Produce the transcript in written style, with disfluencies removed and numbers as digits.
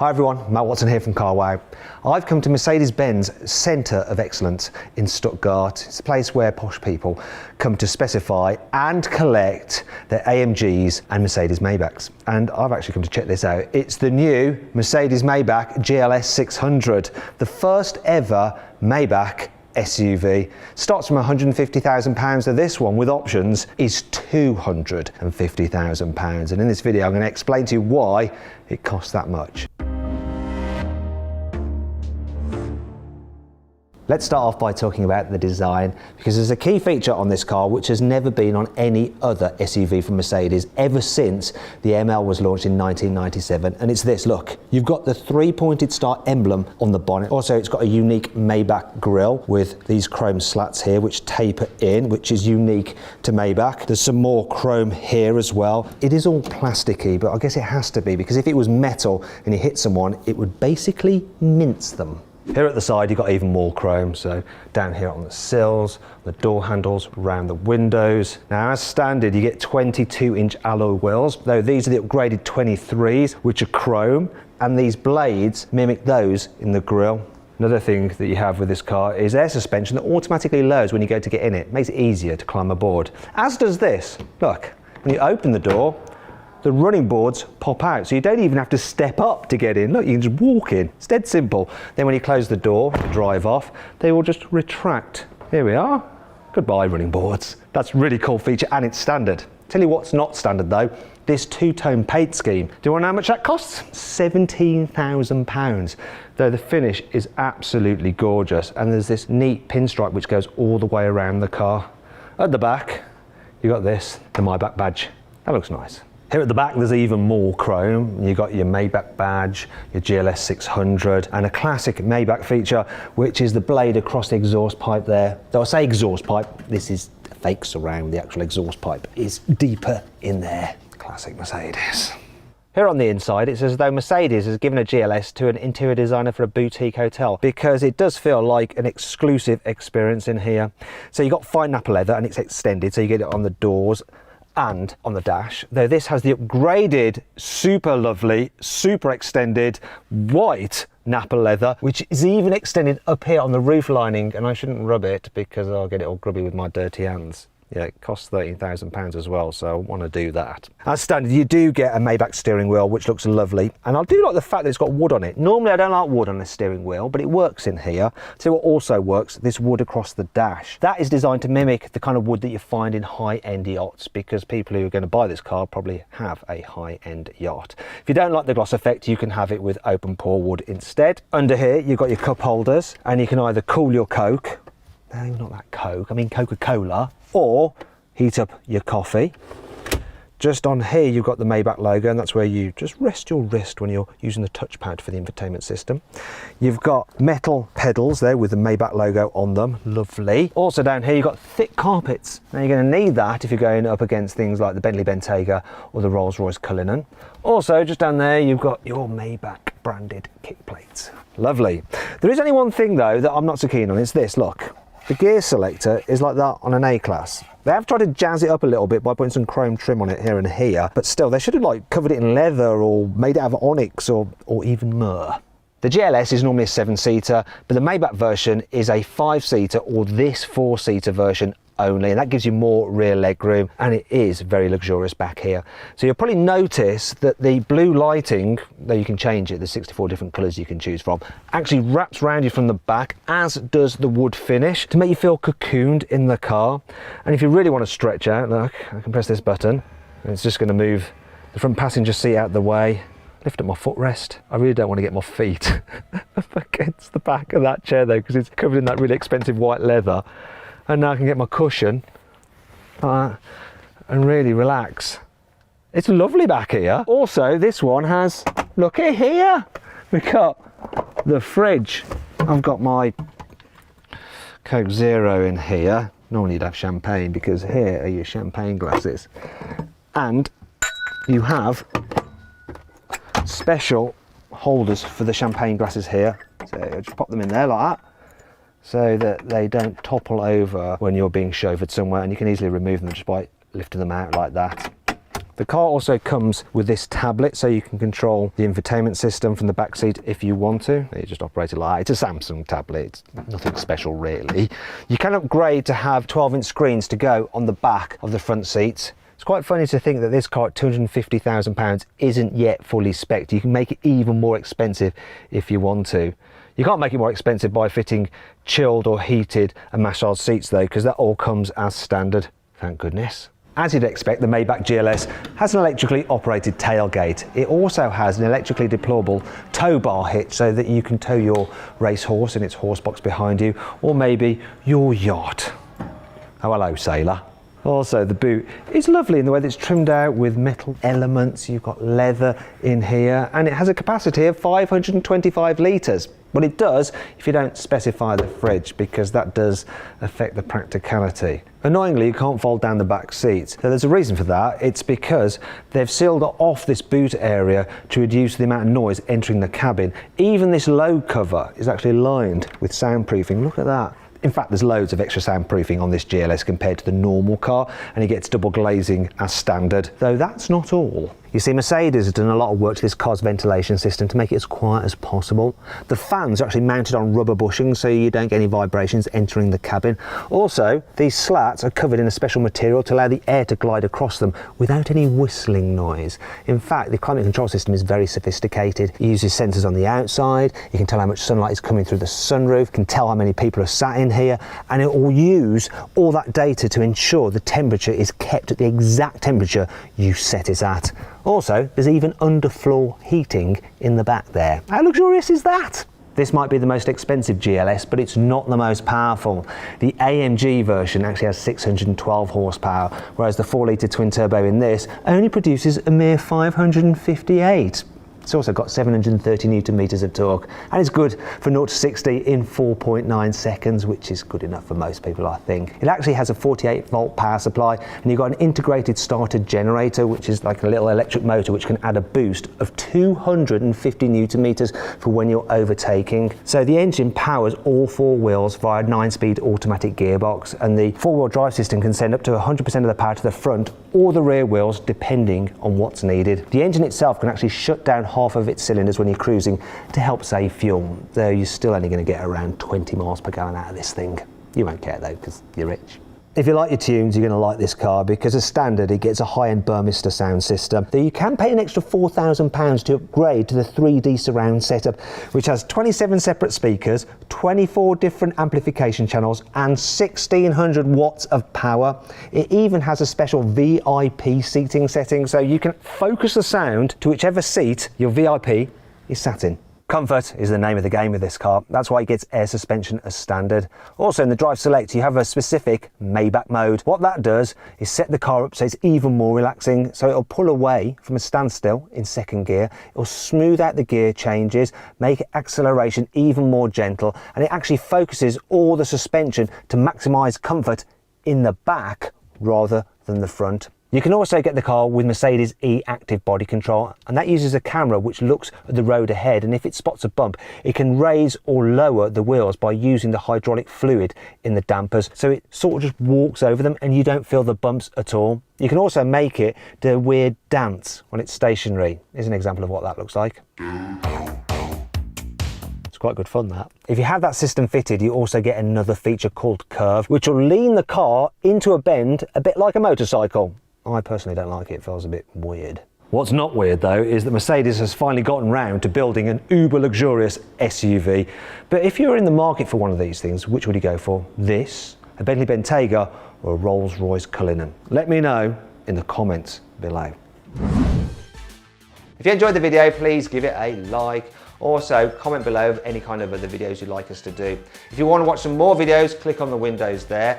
Hi everyone, Matt Watson here from CarWow. I've come to Mercedes-Benz Centre of Excellence in Stuttgart. It's a place where posh people come to specify and collect their AMGs and Mercedes Maybachs. And I've actually come to check this out. It's the new Mercedes Maybach GLS600, the first ever Maybach SUV. Starts from £150,000, so this one with options is £250,000. And in this video I'm going to explain to you why it costs that much. Let's start off by talking about the design, because there's a key feature on this car which has never been on any other SUV from Mercedes ever since the ML was launched in 1997, and it's this. Look, you've got the three-pointed star emblem on the bonnet. Also, it's got a unique Maybach grille with these chrome slats here which taper in, which is unique to Maybach. There's some more chrome here as well. It is all plasticky, but I guess it has to be, because if it was metal and you hit someone, it would basically mince them. Here at the side you've got even more chrome, so down here on the sills, the door handles, around the windows. Now as standard you get 22-inch alloy wheels, though these are the upgraded 23s which are chrome, and these blades mimic those in the grille. Another thing that you have with this car is air suspension that automatically lowers when you go to get in it. Makes it easier to climb aboard. As does this. Look, when you open the door, the running boards pop out, so you don't even have to step up to get in. Look, you can just walk in. It's dead simple. Then when you close the door, drive off, they will just retract. Here we are. Goodbye, running boards. That's a really cool feature, and it's standard. Tell you what's not standard though, this two-tone paint scheme. Do you want to know how much that costs? £17,000. Though the finish is absolutely gorgeous, and there's this neat pinstripe which goes all the way around the car. At the back, you got this, the Maybach badge. That looks nice. Here at the back there's even more chrome. You've got your Maybach badge, your GLS600, and a classic Maybach feature which is the blade across the exhaust pipe there. Though I say exhaust pipe, this is a fake surround. The actual exhaust pipe is deeper in there. Classic Mercedes. Here on the inside it's as though Mercedes has given a GLS to an interior designer for a boutique hotel, because it does feel like an exclusive experience in here. So you've got fine nappa leather and it's extended, so you get it on the doors and on the dash, though this has the upgraded, super lovely, super extended white nappa leather, which is even extended up here on the roof lining, and I shouldn't rub it because I'll get it all grubby with my dirty hands. Yeah, it costs £13,000 as well, so I want to do that. As standard, you do get a Maybach steering wheel, which looks lovely. And I do like the fact that it's got wood on it. Normally, I don't like wood on a steering wheel, but it works in here. So what also works, this wood across the dash. That is designed to mimic the kind of wood that you find in high-end yachts, because people who are going to buy this car probably have a high-end yacht. If you don't like the gloss effect, you can have it with open pore wood instead. Under here, you've got your cup holders, and you can either cool your Coke. No, not that Coke, I mean Coca-Cola, or heat up your coffee. Just on here you've got the Maybach logo, and that's where you just rest your wrist when you're using the touchpad for the infotainment system. You've got metal pedals there with the Maybach logo on them, lovely. Also down here you've got thick carpets. Now you're going to need that if you're going up against things like the Bentley Bentayga or the Rolls-Royce Cullinan. Also just down there you've got your Maybach branded kick plates. Lovely. There is only one thing though that I'm not so keen on, it's this, look. The gear selector is like that on an A-Class. They have tried to jazz it up a little bit by putting some chrome trim on it here and here, but still they should have like covered it in leather or made it out of onyx or even myrrh. The GLS is normally a 7-seater, but the Maybach version is a 5-seater, or this 4-seater version only, and that gives you more rear leg room, and it is very luxurious back here. So you'll probably notice that the blue lighting, though you can change it, there's 64 different colours you can choose from, actually wraps around you from the back, as does the wood finish, to make you feel cocooned in the car. And if you really want to stretch out, look, I can press this button and it's just going to move the front passenger seat out the way, lift up my footrest. I really don't want to get my feet up against the back of that chair though, because it's covered in that really expensive white leather. And now I can get my cushion and really relax. It's lovely back here. Also, this one has, look at here, we've got the fridge. I've got my Coke Zero in here. Normally you'd have champagne, because here are your champagne glasses. And you have special holders for the champagne glasses here. So just pop them in there like that, so that they don't topple over when you're being chauffeured somewhere, and you can easily remove them just by lifting them out like that. The car also comes with this tablet, so you can control the infotainment system from the back seat if you want to. You just operate it like it's a Samsung tablet, it's nothing special really. You can upgrade to have 12-inch screens to go on the back of the front seats. It's quite funny to think that this car at £250,000 isn't yet fully spec'd. You can make it even more expensive if you want to. You can't make it more expensive by fitting chilled or heated and massage seats though, because that all comes as standard, thank goodness. As you'd expect, the Maybach GLS has an electrically operated tailgate. It also has an electrically deployable tow bar hitch so that you can tow your racehorse in its horse box behind you, or maybe your yacht. Oh, hello, sailor. Also, the boot is lovely in the way that it's trimmed out with metal elements. You've got leather in here, and it has a capacity of 525 litres. But it does if you don't specify the fridge, because that does affect the practicality. Annoyingly, you can't fold down the back seats. So there's a reason for that. It's because they've sealed off this boot area to reduce the amount of noise entering the cabin. Even this load cover is actually lined with soundproofing. Look at that. In fact, there's loads of extra soundproofing on this GLS compared to the normal car, and it gets double glazing as standard. Though that's not all. You see, Mercedes has done a lot of work to this car's ventilation system to make it as quiet as possible. The fans are actually mounted on rubber bushings so you don't get any vibrations entering the cabin. Also, these slats are covered in a special material to allow the air to glide across them without any whistling noise. In fact, the climate control system is very sophisticated. It uses sensors on the outside, you can tell how much sunlight is coming through the sunroof, can tell how many people are sat in here, and it will use all that data to ensure the temperature is kept at the exact temperature you set it at. Also, there's even underfloor heating in the back there. How luxurious is that? This might be the most expensive GLS, but it's not the most powerful. The AMG version actually has 612 horsepower, whereas the 4-litre twin turbo in this only produces a mere 558. It's also got 730 newton meters of torque, and it's good for 0 to 60 in 4.9 seconds, which is good enough for most people, I think. It actually has a 48 volt power supply, and you've got an integrated starter generator, which is like a little electric motor which can add a boost of 250 newton meters for when you're overtaking. So the engine powers all four wheels via a 9-speed automatic gearbox, and the four-wheel drive system can send up to 100% of the power to the front or the rear wheels, depending on what's needed. The engine itself can actually shut down half of its cylinders when you're cruising to help save fuel, though you're still only going to get around 20 miles per gallon out of this thing. You won't care though, because you're rich. If you like your tunes, you're going to like this car, because as standard it gets a high-end Burmester sound system, though you can pay an extra £4,000 to upgrade to the 3D surround setup, which has 27 separate speakers, 24 different amplification channels and 1600 watts of power. It even has a special VIP seating setting, so you can focus the sound to whichever seat your VIP is sat in. Comfort is the name of the game with this car. That's why it gets air suspension as standard. Also in the Drive Select you have a specific Maybach mode. What that does is set the car up so it's even more relaxing, so it'll pull away from a standstill in second gear. It'll smooth out the gear changes, make acceleration even more gentle, and it actually focuses all the suspension to maximise comfort in the back rather than the front. You can also get the car with Mercedes E-Active body control, and that uses a camera which looks at the road ahead, and if it spots a bump it can raise or lower the wheels by using the hydraulic fluid in the dampers, so it sort of just walks over them and you don't feel the bumps at all. You can also make it do a weird dance when it's stationary. Here's an example of what that looks like. Quite good fun, that. If you have that system fitted, you also get another feature called Curve, which will lean the car into a bend a bit like a motorcycle. I personally don't like it, it feels a bit weird. What's not weird though is that Mercedes has finally gotten round to building an uber luxurious SUV. But if you're in the market for one of these things, which would you go for? This, a Bentley Bentayga, or a Rolls-Royce Cullinan? Let me know in the comments below. If you enjoyed the video, please give it a like. Also, comment below any kind of other videos you'd like us to do. If you want to watch some more videos, click on the windows there.